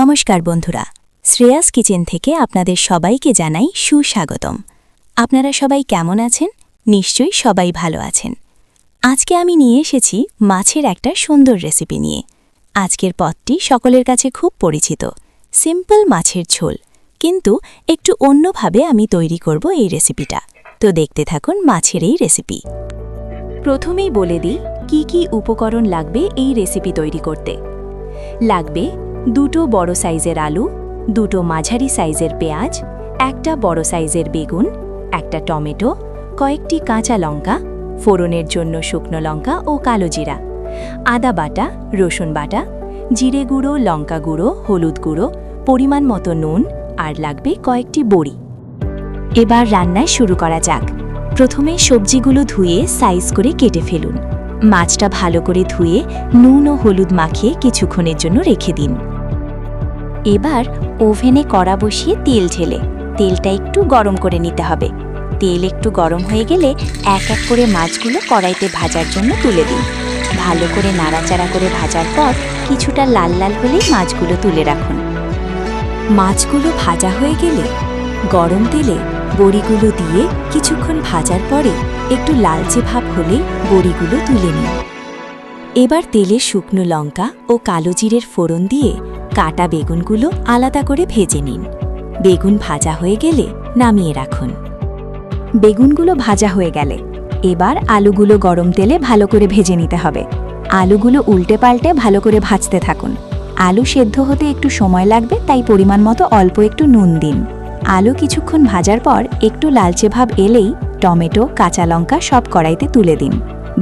নমস্কার বন্ধুরা, শ্রেয়াস কিচেন থেকে আপনাদের সবাইকে জানাই সুস্বাগতম। আপনারা সবাই কেমন আছেন? নিশ্চয়ই সবাই ভালো আছেন। আজকে আমি নিয়ে এসেছি মাছের একটা সুন্দর রেসিপি নিয়ে। আজকের পদটি সকলের কাছে খুব পরিচিত, সিম্পল মাছের ঝোল, কিন্তু একটু অন্যভাবে আমি তৈরি করব এই রেসিপিটা। তো দেখতে থাকুন মাছের এই রেসিপি। প্রথমেই বলে দিই কি কি উপকরণ লাগবে এই রেসিপি তৈরি করতে। লাগবে দুটো বড় সাইজের আলু, দুটো মাঝারি সাইজের পেঁয়াজ, একটা বড় সাইজের বেগুন, একটা টমেটো, কয়েকটি কাঁচা লঙ্কা, ফোড়নের জন্য শুকনো লঙ্কা ও কালো জিরা, আদা বাটা, রসুন বাটা, জিরে গুঁড়ো, লঙ্কা গুঁড়ো, হলুদ গুঁড়ো, পরিমাণ মতো নুন, আর লাগবে কয়েকটি বড়ি। এবার রান্নায় শুরু করা যাক। প্রথমে সবজিগুলো ধুয়ে সাইজ করে কেটে ফেলুন। মাছটা ভালো করে ধুয়ে নুন ও হলুদ মাখিয়ে কিছুক্ষণের জন্য রেখে দিন। এবার ওভেনে কড়া বসিয়ে তেল ঢেলে তেলটা একটু গরম করে নিতে হবে। তেল একটু গরম হয়ে গেলে এক এক করে মাছগুলো কড়াইতে ভাজার জন্য তুলে দিন। ভালো করে নাড়াচাড়া করে ভাজার পর কিছুটা লাল লাল হলেই মাছগুলো তুলে রাখুন। মাছগুলো ভাজা হয়ে গেলে গরম তেলে বড়িগুলো দিয়ে কিছুক্ষণ ভাজার পরে একটু লালচে ভাব হলেই বড়িগুলো তুলে নিন। এবার তেলে শুকনো লঙ্কা ও কালো জিরের ফোড়ন দিয়ে কাটা বেগুনগুলো আলাদা করে ভেজে নিন। বেগুন ভাজা হয়ে গেলে নামিয়ে রাখুন। বেগুনগুলো ভাজা হয়ে গেলে এবার আলুগুলো গরম তেলে ভালো করে ভেজে নিতে হবে। আলুগুলো উল্টে পাল্টে ভালো করে ভাজতে থাকুন। আলু সেদ্ধ হতে একটু সময় লাগবে, তাই পরিমাণ মতো অল্প একটু নুন দিন। আলু কিছুক্ষণ ভাজার পর একটু লালচে ভাব এলেই টমেটো, কাঁচা লঙ্কা সব কড়াইতে তুলে দিন।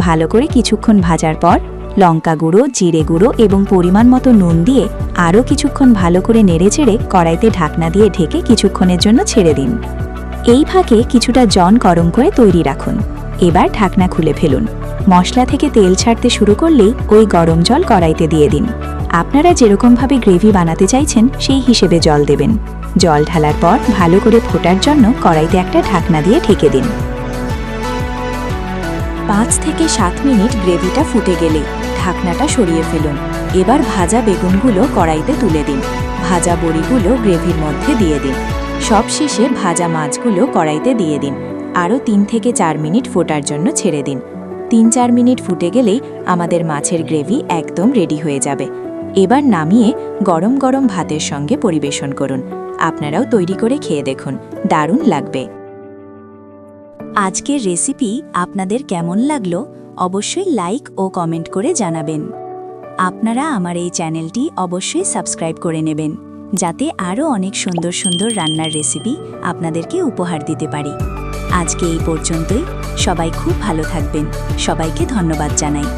ভালো করে কিছুক্ষণ ভাজার পর লঙ্কা গুঁড়ো, জিরে গুঁড়ো এবং পরিমাণ মতো নুন দিয়ে আরও কিছুক্ষণ ভালো করে নেড়েচেড়ে কড়াইতে ঢাকনা দিয়ে ঢেকে কিছুক্ষণের জন্য ছেড়ে দিন। এই ফাঁকে কিছুটা জন গরম করে তৈরি রাখুন। এবার ঢাকনা খুলে ফেলুন। মশলা থেকে তেল ছাড়তে শুরু করলেই ওই গরম জল কড়াইতে দিয়ে দিন। আপনারা যেরকমভাবে গ্রেভি বানাতে চাইছেন সেই হিসেবে জল দেবেন। জল ঢালার পর ভালো করে ফোটার জন্য কড়াইতে একটা ঢাকনা দিয়ে ঢেকে দিন। 5 থেকে 7 মিনিট গ্রেভিটা ফুটে গেলে ঢাকনাটা সরিয়ে ফেলুন। এবার ভাজা বেগুনগুলো কড়াইতে তুলে দিন। ভাজা বড়িগুলো গ্রেভির মধ্যে দিয়ে দিন। সবশেষে ভাজা মাছগুলো কড়াইতে দিয়ে দিন। আরও 3 থেকে 4 মিনিট ফোটার জন্য ছেড়ে দিন। 3-4 মিনিট ফুটে গেলেই আমাদের মাছের গ্রেভি একদম রেডি হয়ে যাবে। এবার নামিয়ে গরম গরম ভাতের সঙ্গে পরিবেশন করুন। আপনারাও তৈরি করে খেয়ে দেখুন, দারুণ লাগবে। আজকের রেসিপি আপনাদের কেমন লাগলো অবশ্যই লাইক ও কমেন্ট করে জানাবেন। আপনারা আমার এই চ্যানেলটি অবশ্যই সাবস্ক্রাইব করে নেবেন, যাতে আরও অনেক সুন্দর সুন্দর রান্নার রেসিপি আপনাদেরকে উপহার দিতে পারি। আজকে এই পর্যন্তই। সবাই খুব ভালো থাকবেন। সবাইকে ধন্যবাদ জানাই।